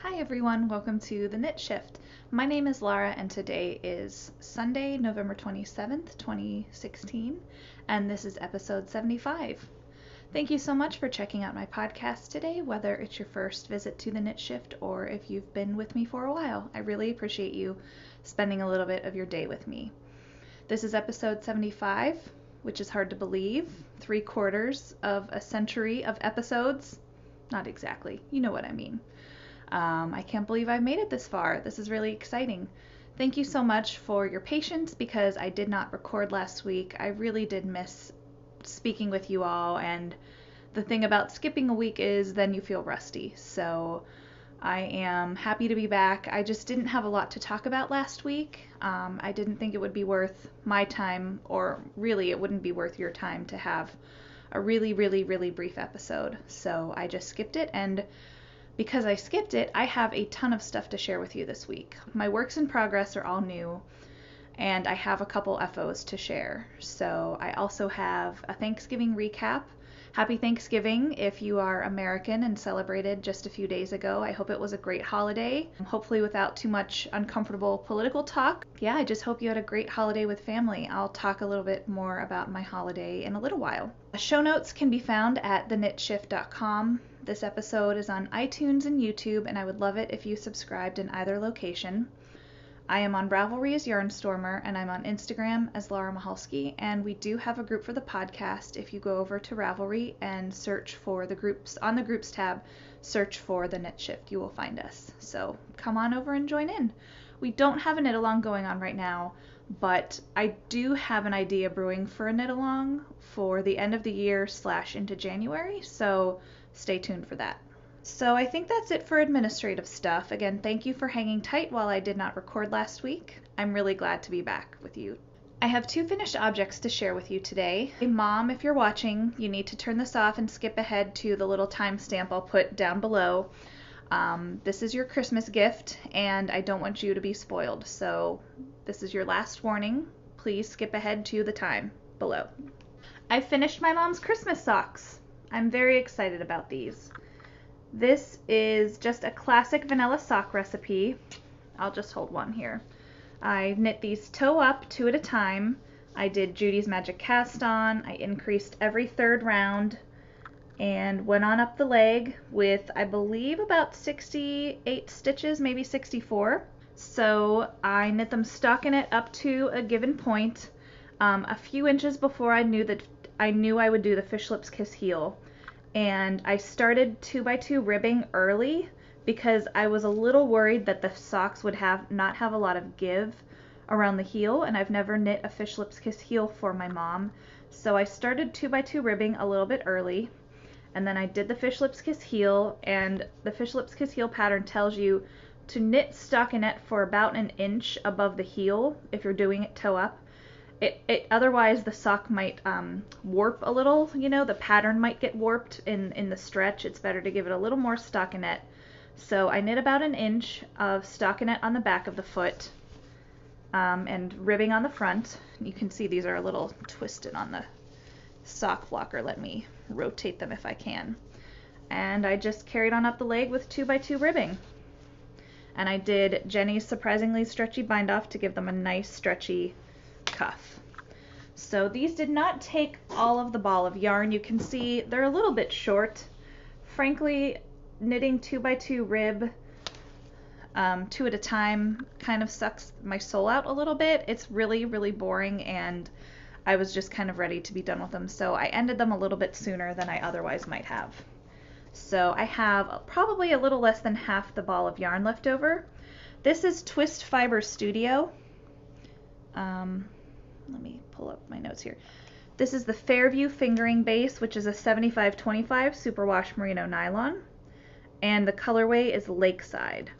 Hi everyone, welcome to The Knit Shift. My name is Lara and today is Sunday, November 27th, 2016, and this is episode 75. Thank you so much for checking out my podcast today, whether it's your first visit to The Knit Shift or if you've been with me for a while. I really appreciate you spending a little bit of your day with me. This is episode 75, which is hard to believe. 3/4 of a century of episodes. Not exactly, you know what I mean. I can't believe I've made it this far. This is really exciting. Thank you so much for your patience because I did not record last week. I really did miss speaking with you all, and the thing about skipping a week is then you feel rusty. So I am happy to be back. I just didn't have a lot to talk about last week. I didn't think it would be worth my time, or really it wouldn't be worth your time to have a really brief episode. So I just skipped it, and because I skipped it, I have a ton of stuff to share with you this week. My works in progress are all new, and I have a couple FOs to share. So I also have a Thanksgiving recap. Happy Thanksgiving if you are American and celebrated just a few days ago. I hope it was a great holiday, hopefully without too much uncomfortable political talk. Yeah, I just hope you had a great holiday with family. I'll talk a little bit more about my holiday in a little while. Show notes can be found at theknitshift.com. This episode is on iTunes and YouTube, and I would love it if you subscribed in either location. I am on Ravelry as Yarnstormer, and I'm on Instagram as Laura Mahalski, and we do have a group for the podcast. If you go over to Ravelry and search for the groups, on the groups tab, search for The Knit Shift, you will find us. So come on over and join in. We don't have a knit along going on right now, but I do have an idea brewing for a knit along for the end of the year / into January, so stay tuned for that. So I think that's it for administrative stuff. Again, thank you for hanging tight while I did not record last week. I'm really glad to be back with you. I have 2 finished objects to share with you today. Mom, if you're watching, you need to turn this off and skip ahead to the little timestamp I'll put down below. This is your Christmas gift, and I don't want you to be spoiled. So this is your last warning. Please skip ahead to the time below. I finished my mom's Christmas socks. I'm very excited about these. This is just a classic vanilla sock recipe. I'll just hold one here. I knit these toe up 2 at a time. I did Judy's Magic Cast On. I increased every 3rd round and went on up the leg with, I believe, about 68 stitches, maybe 64. So I knit them stockinette up to a given point. A few inches before I knew I would do the Fish Lips Kiss heel. And I started 2x2 ribbing early because I was a little worried that the socks would not have a lot of give around the heel, and I've never knit a Fish Lips Kiss heel for my mom. So I started 2x2 ribbing a little bit early, and then I did the Fish Lips Kiss heel, and the Fish Lips Kiss heel pattern tells you to knit stockinette for about 1 inch above the heel if you're doing it toe up. Otherwise the sock might warp a little, the pattern might get warped in the stretch. It's better to give it a little more stockinette. So I knit about 1 inch of stockinette on the back of the foot and ribbing on the front. You can see these are a little twisted on the sock blocker. Let me rotate them if I can. And I just carried on up the leg with 2x2 ribbing. And I did Jenny's surprisingly stretchy bind off to give them a nice stretchy cuff. So these did not take all of the ball of yarn. You can see they're a little bit short. Frankly, knitting 2x2 rib 2 at a time kind of sucks my soul out a little bit. It's really boring, and I was just kind of ready to be done with them, so I ended them a little bit sooner than I otherwise might have. So I have probably a little less than half the ball of yarn left over. This is Twist Fiber Studio. Let me pull up my notes here. This is the Fairview Fingering Base, which is a 75/25 superwash merino nylon, and the colorway is Lakeside.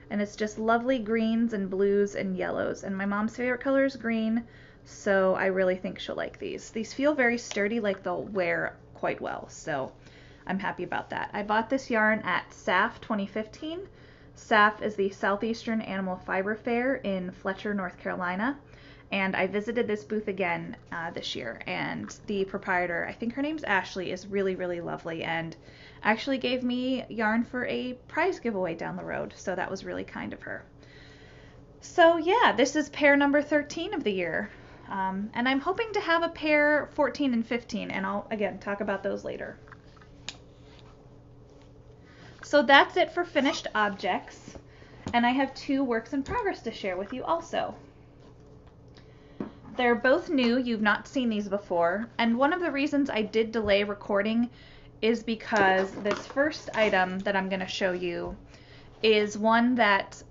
And it's just lovely greens and blues and yellows, and my mom's favorite color is green, so I really think she'll like these. These feel very sturdy, like they'll wear quite well, so I'm happy about that. I bought this yarn at SAF 2015. SAF is the Southeastern Animal Fiber Fair in Fletcher, North Carolina. And I visited this booth again this year, and the proprietor, I think her name's Ashley, is really lovely, and actually gave me yarn for a prize giveaway down the road, so that was really kind of her. So yeah, this is pair number 13 of the year. And I'm hoping to have a pair 14 and 15, and I'll, again, talk about those later. So that's it for finished objects, and I have 2 works in progress to share with you also. They're both new, you've not seen these before, and one of the reasons I did delay recording is because this first item that I'm going to show you is one that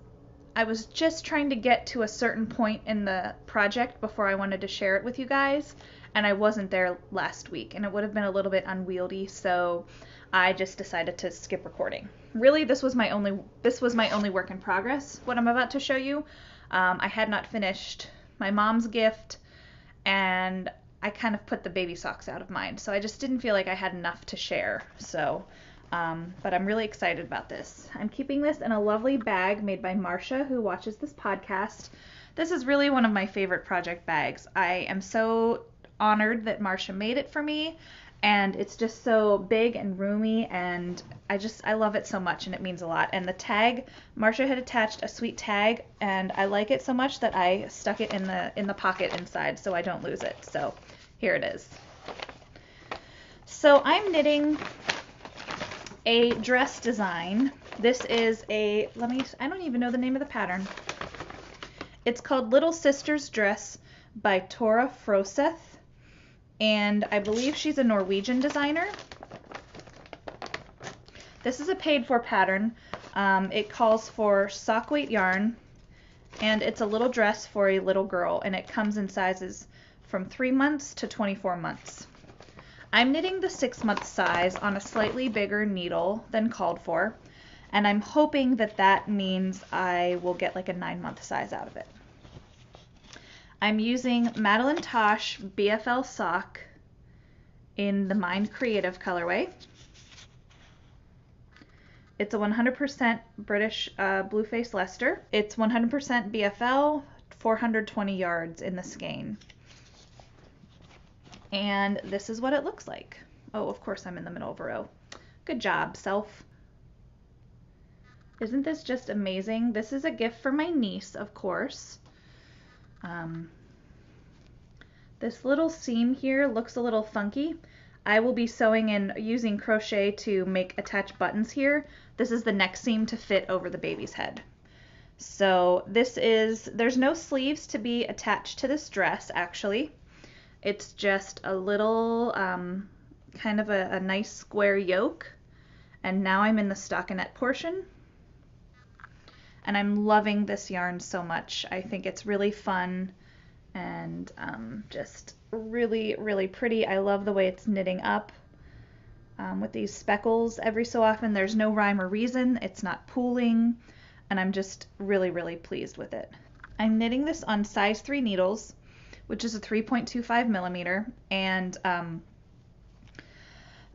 I was just trying to get to a certain point in the project before I wanted to share it with you guys, and I wasn't there last week, and it would have been a little bit unwieldy, so I just decided to skip recording. Really, this was my only work in progress, what I'm about to show you. I had not finished my mom's gift, and I kind of put the baby socks out of mind, so I just didn't feel like I had enough to share. So but I'm really excited about this. I'm keeping this in a lovely bag made by Marcia, who watches this podcast. This is really one of my favorite project bags. I am so honored that Marcia made it for me, and it's just so big and roomy, and I love it so much, and it means a lot. And the tag, Marcia had attached a sweet tag, and I like it so much that I stuck it in the pocket inside so I don't lose it. So here it is. So I'm knitting a dress design. This is I don't even know the name of the pattern. It's called Little Sister's Dress by Tora Froseth, and I believe she's a Norwegian designer. This is a paid for pattern. It calls for sock weight yarn, and it's a little dress for a little girl, and it comes in sizes from 3 months to 24 months. I'm knitting the 6-month size on a slightly bigger needle than called for, and I'm hoping that that means I will get like a 9-month size out of it. I'm using Madeline Tosh BFL sock in the Mind Creative colorway. It's a 100% British Blueface Leicester. It's 100% BFL, 420 yards in the skein. And this is what it looks like. Oh, of course I'm in the middle of a row. Good job, self. Isn't this just amazing? This is a gift for my niece, of course. This little seam here looks a little funky. I will be sewing and using crochet to make attach buttons here. This is the neck seam to fit over the baby's head. So there's no sleeves to be attached to this dress, actually. It's just a little kind of a nice square yoke, and now I'm in the stockinette portion, and I'm loving this yarn so much. I think it's really fun and just really, really pretty. I love the way it's knitting up with these speckles every so often. There's no rhyme or reason. It's not pooling, and I'm just really, really pleased with it. I'm knitting this on size 3 needles, which is a 3.25 millimeter, and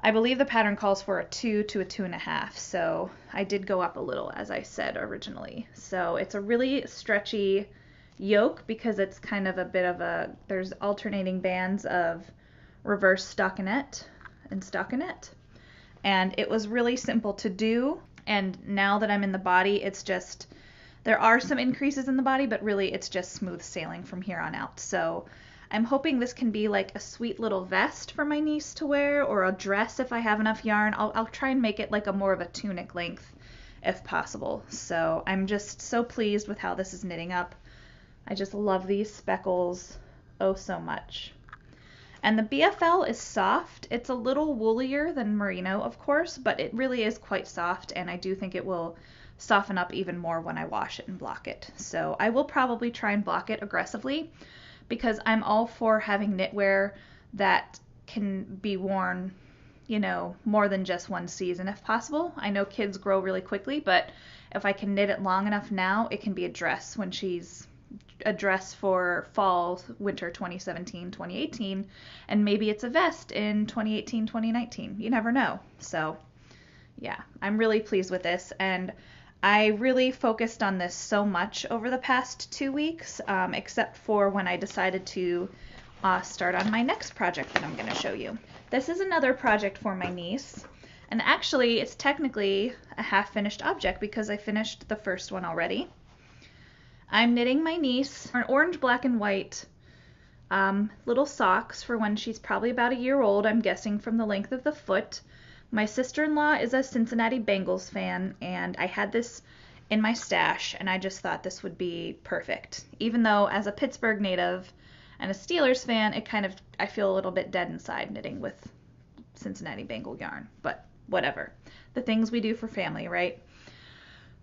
I believe the pattern calls for a 2 to a 2.5, so I did go up a little, as I said originally. So it's a really stretchy yoke because it's kind of a bit of there's alternating bands of reverse stockinette and stockinette, and it was really simple to do. And now that I'm in the body, it's just, there are some increases in the body, but really it's just smooth sailing from here on out. So I'm hoping this can be like a sweet little vest for my niece to wear, or a dress if I have enough yarn. I'll try and make it like more of a tunic length if possible. So I'm just so pleased with how this is knitting up. I just love these speckles oh so much. And the BFL is soft. It's a little woolier than merino, of course, but it really is quite soft, and I do think it will soften up even more when I wash it and block it. So I will probably try and block it aggressively, because I'm all for having knitwear that can be worn, you know, more than just one season if possible. I know kids grow really quickly, but if I can knit it long enough now, it can be a dress when she's a dress for fall, winter 2017, 2018, and maybe it's a vest in 2018, 2019. You never know. So yeah, I'm really pleased with this, and I really focused on this so much over the past 2 weeks, except for when I decided to start on my next project that I'm going to show you. This is another project for my niece, And actually, it's technically a half-finished object because I finished the first one already. I'm knitting my niece an orange, black, and white little socks for when she's probably about a year old, I'm guessing from the length of the foot. My sister-in-law is a Cincinnati Bengals fan, and I had this in my stash, and I just thought this would be perfect. Even though as a Pittsburgh native and a Steelers fan, I feel a little bit dead inside knitting with Cincinnati Bengal yarn, but whatever. The things we do for family, right?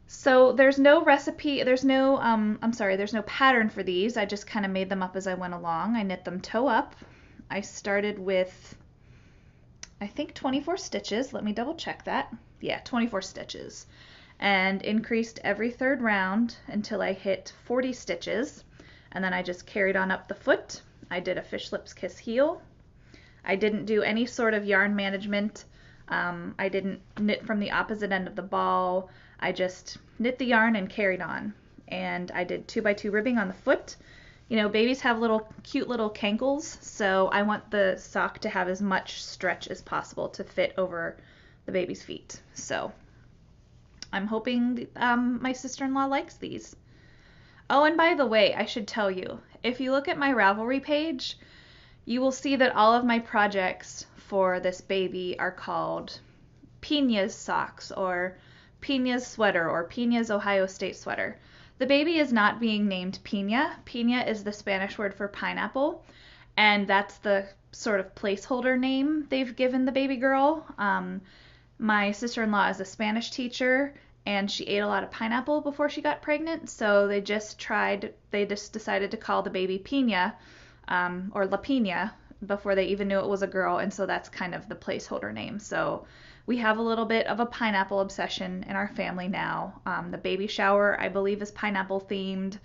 So there's no recipe, there's no pattern for these. I just kind of made them up as I went along. I knit them toe up. I started with, I think 24 stitches. Let me double check that. Yeah, 24 stitches. And increased every third round until I hit 40 stitches. And then I just carried on up the foot. I did a fish lips kiss heel. I didn't do any sort of yarn management. I didn't knit from the opposite end of the ball. I just knit the yarn and carried on. And I did 2x2 ribbing on the foot. You know, babies have cute little cankles, so I want the sock to have as much stretch as possible to fit over the baby's feet. So I'm hoping my sister-in-law likes these. Oh, and by the way, I should tell you, if you look at my Ravelry page, you will see that all of my projects for this baby are called Pina's socks or Pina's sweater or Pina's Ohio State sweater. The baby is not being named Pina. Pina is the Spanish word for pineapple, and that's the sort of placeholder name they've given the baby girl. My sister-in-law is a Spanish teacher, and she ate a lot of pineapple before she got pregnant, so they just decided to call the baby Pina, or La Pina, before they even knew it was a girl, and so that's kind of the placeholder name. So we have a little bit of a pineapple obsession in our family now. The baby shower, I believe, is pineapple themed.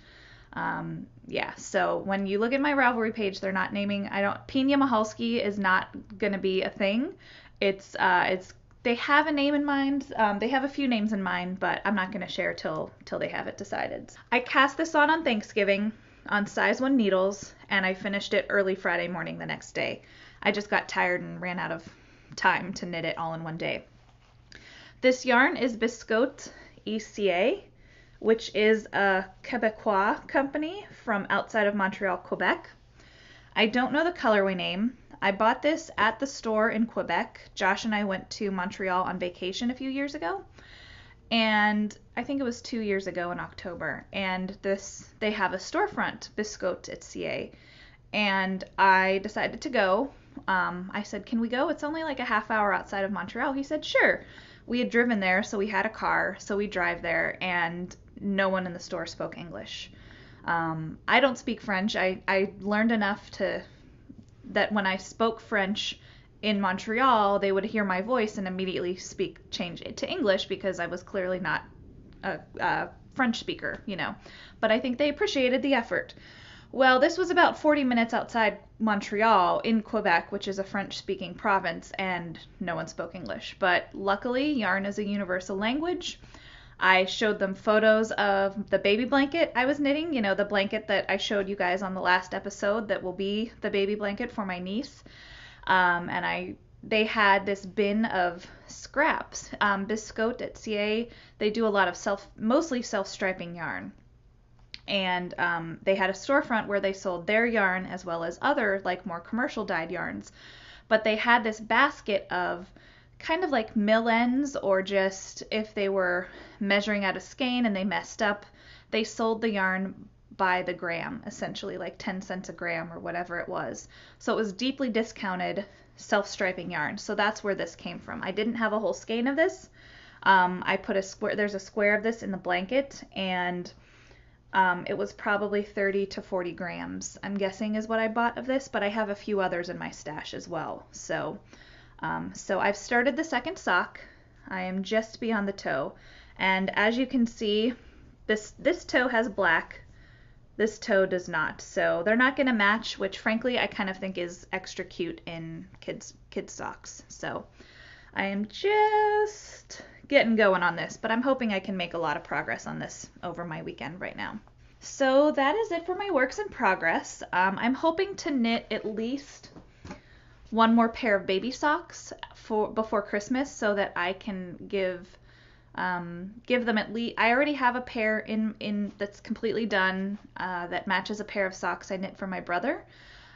Yeah, so when you look at my Ravelry page, they're not naming, Pina Mahalski is not going to be a thing. They have a name in mind. They have a few names in mind, but I'm not going to share till they have it decided. I cast this on Thanksgiving on size 1 needles, and I finished it early Friday morning the next day. I just got tired and ran out of time to knit it all in one day. This yarn is Biscotte ECA, which is a Quebecois company from outside of Montreal, Quebec. I don't know the colorway name. I bought this at the store in Quebec. Josh and I went to Montreal on vacation a few years ago, and I think it was 2 years ago in October, and they have a storefront, Biscotte ECA, and I decided to go. I said, can we go? It's only like a half hour outside of Montreal. He said, sure. We had driven there, so we had a car, so we drive there, and no one in the store spoke English. I don't speak French. I learned enough that when I spoke French in Montreal, they would hear my voice and immediately change it to English because I was clearly not a French speaker, you know. But I think they appreciated the effort. Well, this was about 40 minutes outside Montreal in Quebec, which is a French-speaking province, and no one spoke English. But luckily, yarn is a universal language. I showed them photos of the baby blanket I was knitting, you know, the blanket that I showed you guys on the last episode that will be the baby blanket for my niece. They had this bin of scraps. Biscotte ECA, they do a lot of mostly self-striping yarn. And they had a storefront where they sold their yarn as well as other, like, more commercial dyed yarns. But they had this basket of kind of like mill ends, or just if they were measuring out a skein and they messed up, they sold the yarn by the gram, essentially, like 10 cents a gram or whatever it was. So it was deeply discounted self-striping yarn. So that's where this came from. I didn't have a whole skein of this. I put there's a square of this in the blanket, and it was probably 30 to 40 grams, I'm guessing, is what I bought of this, but I have a few others in my stash as well. So I've started the second sock. I am just beyond the toe, and as you can see, this toe has black, this toe does not, so they're not going to match, which frankly I kind of think is extra cute in kids socks. So I am just getting going on this, but I'm hoping I can make a lot of progress on this over my weekend right now. So that is it for my works in progress. I'm hoping to knit at least one more pair of baby socks for before Christmas so that I can give them at least. I already have a pair in that's completely done that matches a pair of socks I knit for my brother.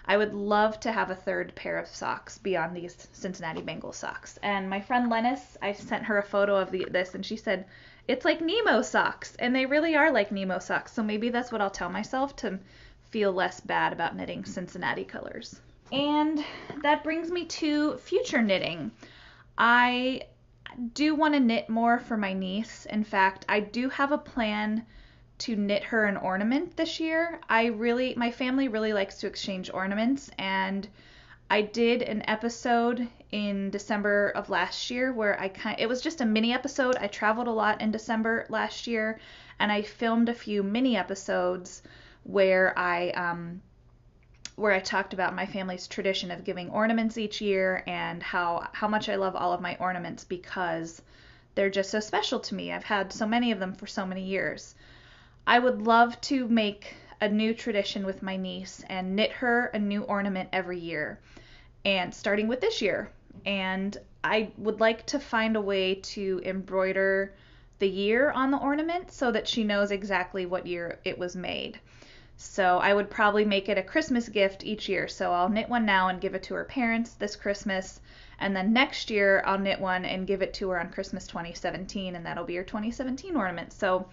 I would love to have a third pair of socks beyond these Cincinnati Bengals socks. And my friend Lennis, I sent her a photo of this, and she said, it's like Nemo socks. And they really are like Nemo socks. So maybe that's what I'll tell myself to feel less bad about knitting Cincinnati colors. And that brings me to future knitting. I do want to knit more for my niece. In fact, I do have a plan to knit her an ornament this year. My family really likes to exchange ornaments, and I did an episode in December of last year where it was just a mini episode. I traveled a lot in December last year, and I filmed a few mini episodes where I talked about my family's tradition of giving ornaments each year and how much I love all of my ornaments because they're just so special to me. I've had so many of them for so many years. I would love to make a new tradition with my niece and knit her a new ornament every year, and starting with this year. And I would like to find a way to embroider the year on the ornament so that she knows exactly what year it was made. So I would probably make it a Christmas gift each year. So I'll knit one now and give it to her parents this Christmas. And then next year I'll knit one and give it to her on Christmas 2017, and that'll be her 2017 ornament. So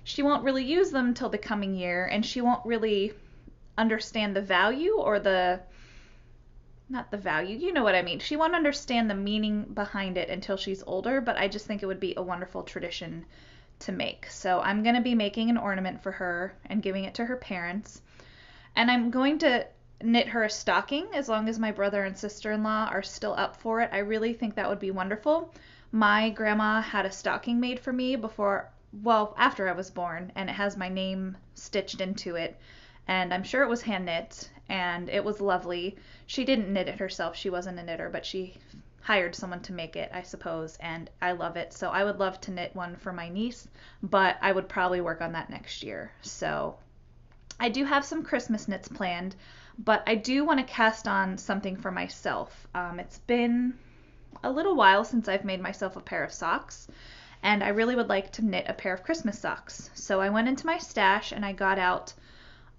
she won't really use them till the coming year, and she won't really understand the value or not the value, you know what I mean. She won't understand the meaning behind it until she's older, but I just think it would be a wonderful tradition to make. So I'm going to be making an ornament for her and giving it to her parents. And I'm going to knit her a stocking as long as my brother and sister-in-law are still up for it. I really think that would be wonderful. My grandma had a stocking made for me after I was born, and it has my name stitched into it. And I'm sure it was hand knit, and it was lovely. She didn't knit it herself. She wasn't a knitter, but she hired someone to make it, I suppose, and I love it. So I would love to knit one for my niece, but I would probably work on that next year. So I do have some Christmas knits planned, but I do want to cast on something for myself. It's been a little while since I've made myself a pair of socks, and I really would like to knit a pair of Christmas socks. So I went into my stash and I got out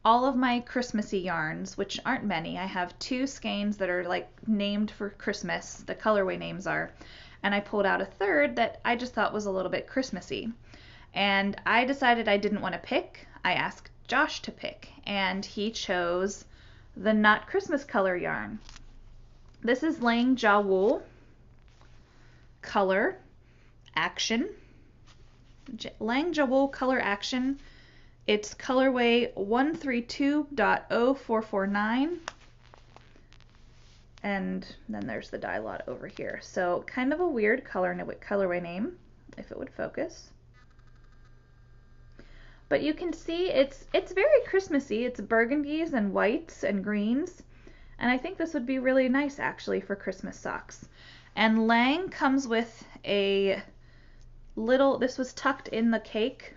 all of my Christmassy yarns, which aren't many. I have 2 skeins that are like named for Christmas, the colorway names are, and I pulled out a third that I just thought was a little bit Christmassy. And I decided I didn't want to pick. I asked Josh to pick, and he chose the Not Christmas color yarn. This is Lang Ja Wool Color Action. Lang Ja Wool Color Action. It's colorway 132.0449. And then there's the dye lot over here. So kind of a weird colorway name, if it would focus. But you can see it's very Christmassy. It's burgundies and whites and greens. And I think this would be really nice actually for Christmas socks. And Lang comes with a little, this was tucked in the cake.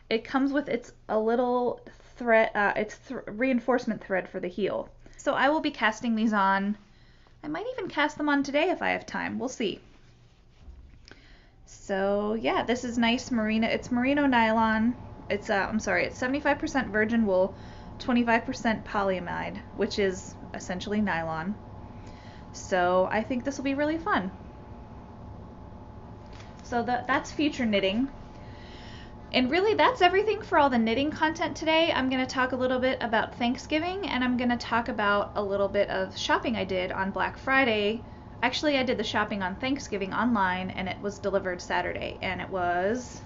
It comes with a little thread, reinforcement thread for the heel. So I will be casting these on. I might even cast them on today if I have time. We'll see. So yeah, this is nice merino. It's merino nylon. It's it's 75% virgin wool, 25% polyamide, which is essentially nylon. So I think this will be really fun. So that's future knitting. And really, that's everything for all the knitting content today. I'm going to talk a little bit about Thanksgiving, and I'm going to talk about a little bit of shopping I did on Black Friday. Actually, I did the shopping on Thanksgiving online, and it was delivered Saturday, and it was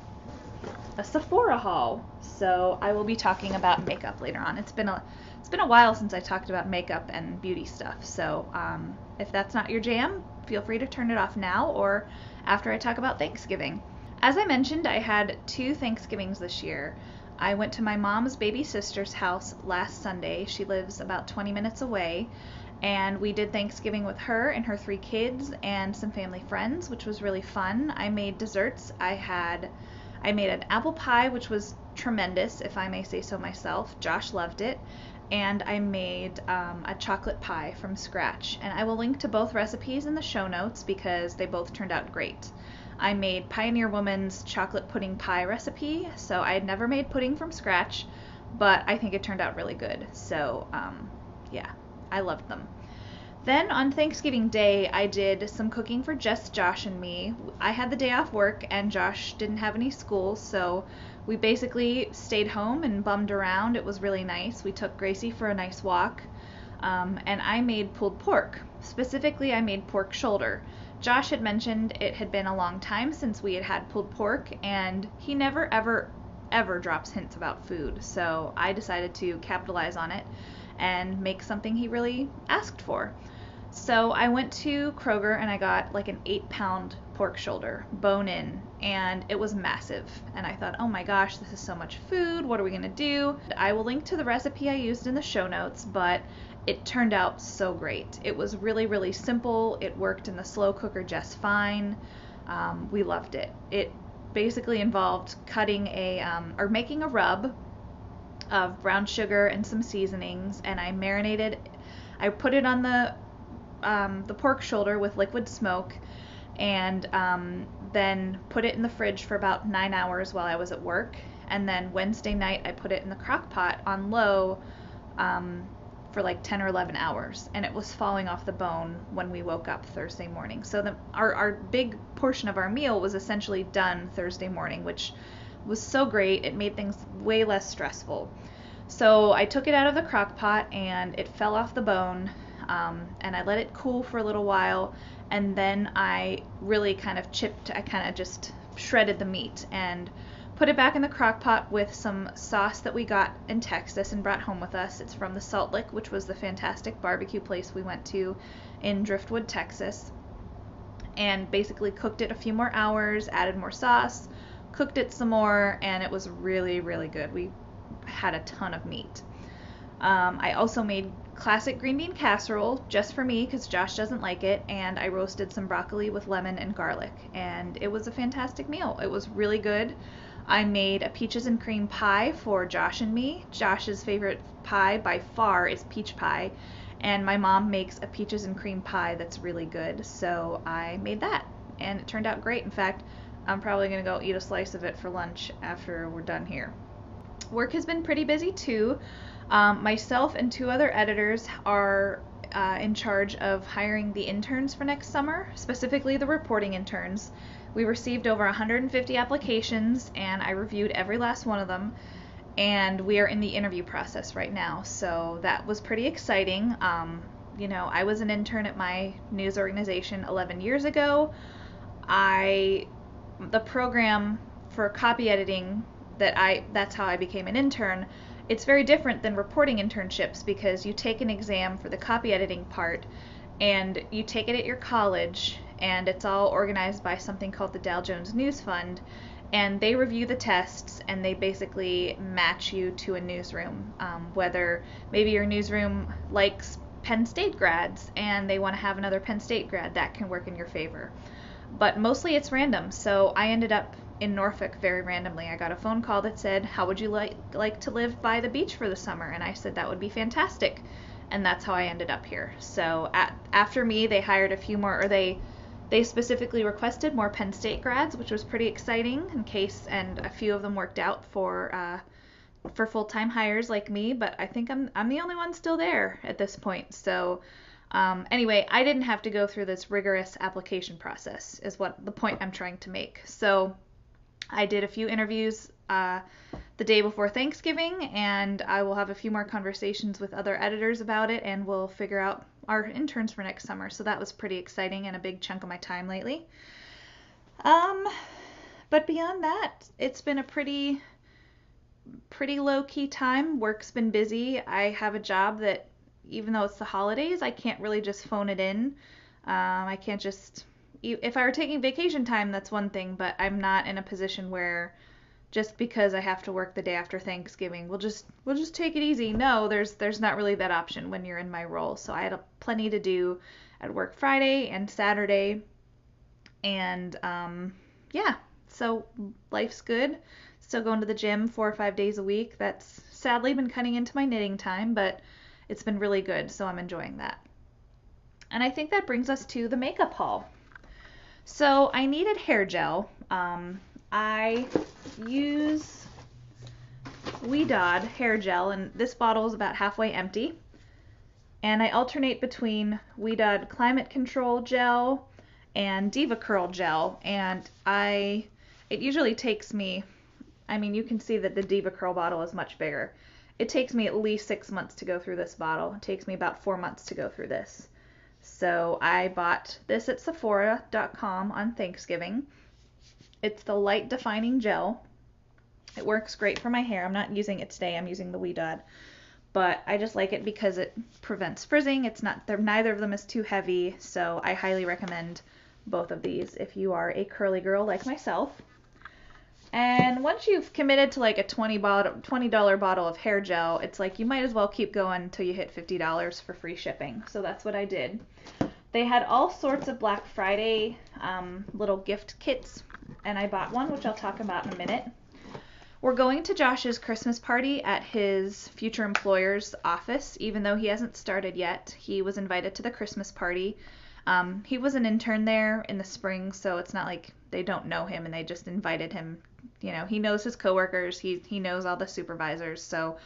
a Sephora haul. So I will be talking about makeup later on. It's been a while since I talked about makeup and beauty stuff. So if that's not your jam, feel free to turn it off now or after I talk about Thanksgiving. As I mentioned, I had 2 Thanksgivings this year. I went to my mom's baby sister's house last Sunday. She lives about 20 minutes away, and we did Thanksgiving with her and her 3 kids and some family friends, which was really fun. I made desserts. I made an apple pie, which was tremendous, if I may say so myself. Josh loved it. and I made a chocolate pie from scratch. And I will link to both recipes in the show notes because they both turned out great. I made Pioneer Woman's chocolate pudding pie recipe, so I had never made pudding from scratch, but I think it turned out really good. So yeah, I loved them. Then on Thanksgiving Day, I did some cooking for just Josh and me. I had the day off work and Josh didn't have any school, so we basically stayed home and bummed around. It was really nice. We took Gracie for a nice walk, and I made pulled pork. Specifically, I made pork shoulder. Josh had mentioned it had been a long time since we had had pulled pork, and he never ever drops hints about food, so I decided to capitalize on it and make something he really asked for. So I went to Kroger and I got like an 8-pound pork shoulder, bone in, and it was massive. And I thought, oh my gosh, this is so much food. What are we gonna do? I will link to the recipe I used in the show notes, but it turned out so great. It was really, really simple. It worked in the slow cooker just fine. We loved it. It basically involved cutting or making a rub of brown sugar and some seasonings, and I put it on the pork shoulder with liquid smoke, and then put it in the fridge for about 9 hours while I was at work. And then Wednesday night I put it in the crock pot on low for like 10 or 11 hours, and it was falling off the bone when we woke up Thursday morning. So our big portion of our meal was essentially done Thursday morning, which was so great. It made things way less stressful. So I took it out of the crock pot and it fell off the bone, and I let it cool for a little while, and then I really kind of just shredded the meat and put it back in the crock pot with some sauce that we got in Texas and brought home with us. It's from the Salt Lick, which was the fantastic barbecue place we went to in Driftwood, Texas. And basically cooked it a few more hours, added more sauce, cooked it some more, and it was really, really good. We had a ton of meat. I also made classic green bean casserole just for me because Josh doesn't like it, and I roasted some broccoli with lemon and garlic, and it was a fantastic meal. It was really good. I made a peaches and cream pie for Josh and me. Josh's favorite pie by far is peach pie, and my mom makes a peaches and cream pie that's really good, so I made that, and it turned out great. In fact, I'm probably going to go eat a slice of it for lunch after we're done here. Work has been pretty busy too. Myself and 2 other editors are in charge of hiring the interns for next summer, specifically the reporting interns. We received over 150 applications, and I reviewed every last one of them, and we are in the interview process right now, so that was pretty exciting. I was an intern at my news organization 11 years ago. The program for copy editing that's how I became an intern. It's very different than reporting internships because you take an exam for the copy editing part, and you take it at your college, and it's all organized by something called the Dow Jones News Fund, and they review the tests and they basically match you to a newsroom, whether maybe your newsroom likes Penn State grads and they want to have another Penn State grad. That can work in your favor, but mostly it's random. So I ended up in Norfolk very randomly. I got a phone call that said, how would you like to live by the beach for the summer? And I said that would be fantastic, and that's how I ended up here. So after me, they hired a few more, or they specifically requested more Penn State grads, which was pretty exciting and a few of them worked out for full-time hires like me, but I think I'm the only one still there at this point. So anyway, I didn't have to go through this rigorous application process is what the point I'm trying to make. So I did a few interviews the day before Thanksgiving, and I will have a few more conversations with other editors about it, and we'll figure out our interns for next summer. So that was pretty exciting and a big chunk of my time lately. But beyond that, it's been a pretty low-key time. Work's been busy. I have a job that, even though it's the holidays, I can't really just phone it in. I can't just... If I were taking vacation time, that's one thing, but I'm not in a position where just because I have to work the day after Thanksgiving, we'll just take it easy. No, there's not really that option when you're in my role. So I had plenty to do at work Friday and Saturday, and yeah, So life's good. Still going to the gym 4 or 5 days a week. That's sadly been cutting into my knitting time, but it's been really good, so I'm enjoying that. And I think that brings us to the makeup haul. So I needed hair gel. I use Wedod hair gel, and this bottle is about halfway empty. And I alternate between Wedod Climate Control Gel and Diva Curl Gel, and it usually takes me, I mean, you can see that the Diva Curl bottle is much bigger. It takes me at least 6 months to go through this bottle. It takes me about 4 months to go through this. So I bought this at Sephora.com on Thanksgiving. It's the Light Defining Gel. It works great for my hair. I'm not using it today. I'm using the Wedod. But I just like it because it prevents frizzing. Neither of them is too heavy, so I highly recommend both of these if you are a curly girl like myself. And once you've committed to like a $20 bottle of hair gel, it's like you might as well keep going until you hit $50 for free shipping. So that's what I did. They had all sorts of Black Friday little gift kits, and I bought one, which I'll talk about in a minute. We're going to Josh's Christmas party at his future employer's office, even though he hasn't started yet. He was invited to the Christmas party. He was an intern there in the spring, so it's not like they don't know him and they just invited him. You know, he knows his coworkers, he knows all the supervisors, so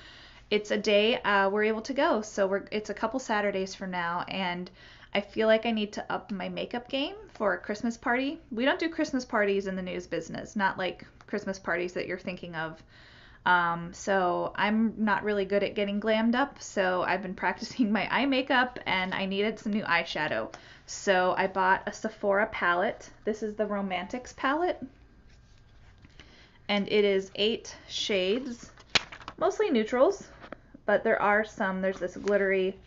it's a day we're able to go. So it's a couple Saturdays from now, and I feel like I need to up my makeup game for a Christmas party. We don't do Christmas parties in the news business, not like Christmas parties that you're thinking of. So I'm not really good at getting glammed up, so I've been practicing my eye makeup, and I needed some new eyeshadow. So I bought a Sephora palette. This is the Romantics palette, and it is 8 shades, mostly neutrals, but there's this glittery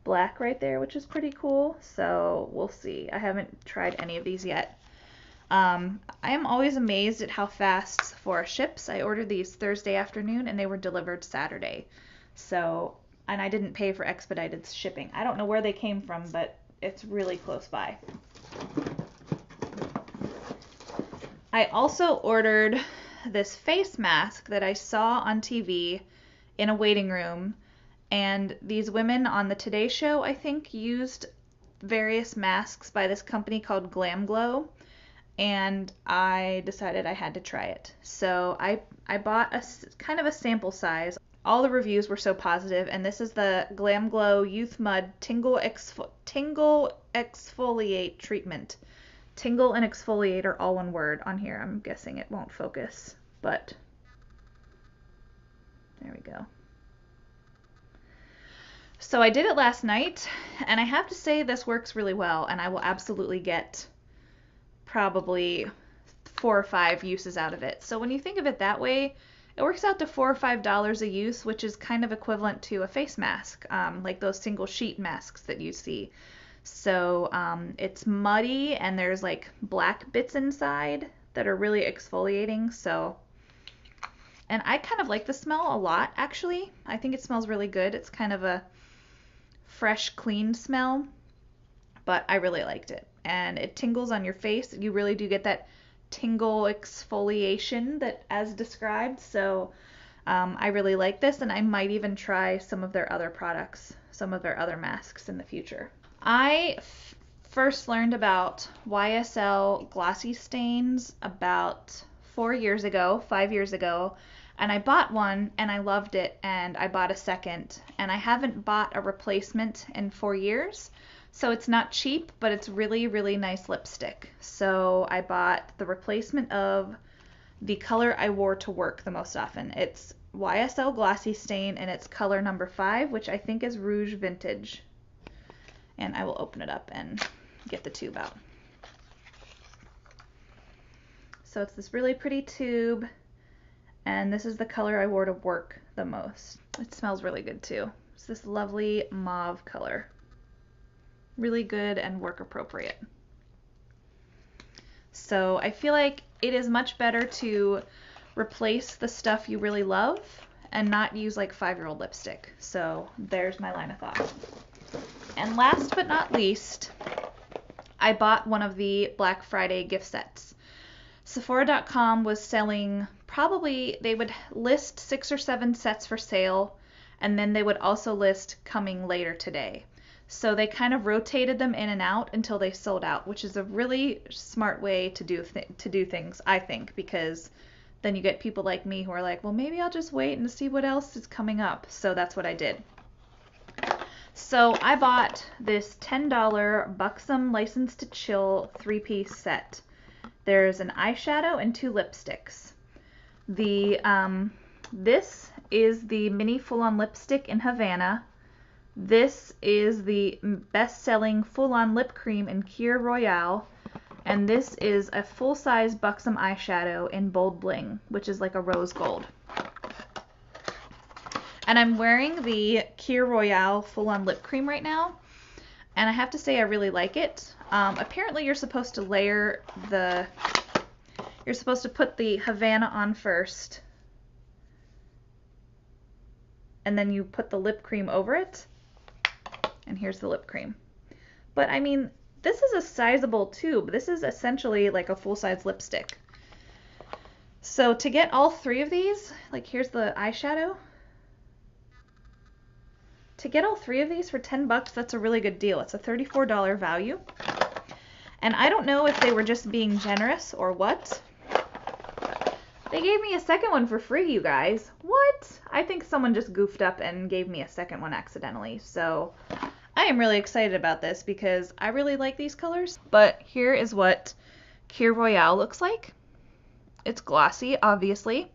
black right there, which is pretty cool, so we'll see. I haven't tried any of these yet. I am always amazed at how fast Sephora ships. I ordered these Thursday afternoon and they were delivered Saturday. So, and I didn't pay for expedited shipping. I don't know where they came from, but it's really close by. I also ordered this face mask that I saw on TV in a waiting room, and these women on the Today Show, I think, used various masks by this company called Glam Glow, and I decided I had to try it. So I bought a kind of a sample size. All the reviews were so positive, and this is the Glam Glow Youth Mud Tingle Exfoliate Treatment. Tingle and exfoliate are all one word on here. I'm guessing it won't focus, but there we go. So I did it last night, and I have to say this works really well, and I will absolutely get probably 4 or 5 uses out of it. So when you think of it that way, it works out to $4 or $5 a use, which is kind of equivalent to a face mask, like those single sheet masks that you see. So it's muddy, and there's like black bits inside that are really exfoliating. So, and I kind of like the smell a lot, actually. I think it smells really good. It's kind of a fresh, clean smell, but I really liked it. And it tingles on your face. You really do get that tingle exfoliation that as described. So I really like this, and I might even try some of their other products, some of their other masks in the future. I first learned about YSL Glossy Stains about 5 years ago, and I bought one and I loved it, and I bought a second, and I haven't bought a replacement in 4 years. So it's not cheap, but it's really, really nice lipstick. So I bought the replacement of the color I wore to work the most often. It's YSL Glossy Stain, and it's color number 5, which I think is Rouge Vintage. And I will open it up and get the tube out. So it's this really pretty tube, and this is the color I wore to work the most. It smells really good too. It's this lovely mauve color. Really good and work appropriate. So I feel like it is much better to replace the stuff you really love and not use like 5-year-old lipstick. So there's my line of thought. And last but not least, I bought one of the Black Friday gift sets. Sephora.com was selling, probably they would list 6 or 7 sets for sale, and then they would also list coming later today. So they kind of rotated them in and out until they sold out, which is a really smart way to do things, I think, because then you get people like me who are like, well, maybe I'll just wait and see what else is coming up. So that's what I did. So I bought this $10 Buxom License to Chill 3-piece set. There's an eyeshadow and 2 lipsticks. This is the mini full-on lipstick in Havana. This is the best-selling full-on lip cream in Kir Royale. And this is a full-size Buxom eyeshadow in Bold Bling, which is like a rose gold. And I'm wearing the Kir Royale full-on lip cream right now. And I have to say I really like it. Apparently you're supposed to you're supposed to put the Havana on first. And then you put the lip cream over it. And here's the lip cream. But I mean, this is a sizable tube. This is essentially like a full-size lipstick. So to get all 3 of these, like here's the eyeshadow. To get all 3 of these for $10, that's a really good deal. It's a $34 value. And I don't know if they were just being generous or what. They gave me a second one for free, you guys. What? I think someone just goofed up and gave me a second one accidentally. So I am really excited about this because I really like these colors. But here is what Kir Royale looks like. It's glossy, obviously.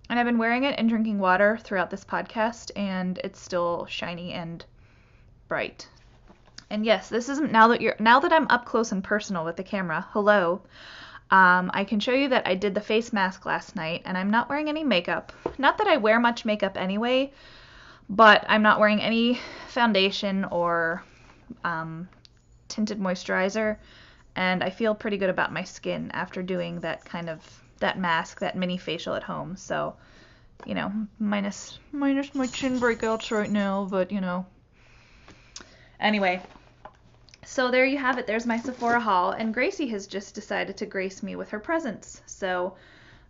And I've been wearing it and drinking water throughout this podcast, and it's still shiny and bright. And yes, this isn't now that I'm up close and personal with the camera. Hello. I can show you that I did the face mask last night, and I'm not wearing any makeup. Not that I wear much makeup anyway, but I'm not wearing any foundation or tinted moisturizer, and I feel pretty good about my skin after doing that mask, that mini facial at home. So, you know, minus my chin breakouts right now, but you know. Anyway, so there you have it. There's my Sephora haul, and Gracie has just decided to grace me with her presence. So,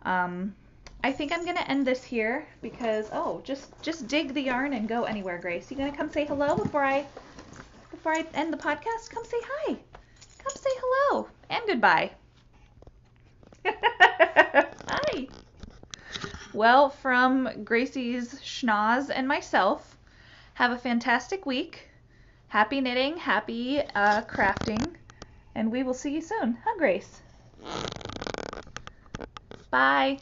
I think I'm gonna end this here because just dig the yarn and go anywhere, Grace. You gonna come say hello before I end the podcast? Come say hi. Come say hello and goodbye. Hi. Well, from Gracie's schnoz and myself, have a fantastic week. Happy knitting, happy crafting, and we will see you soon. Huh, Grace? Bye.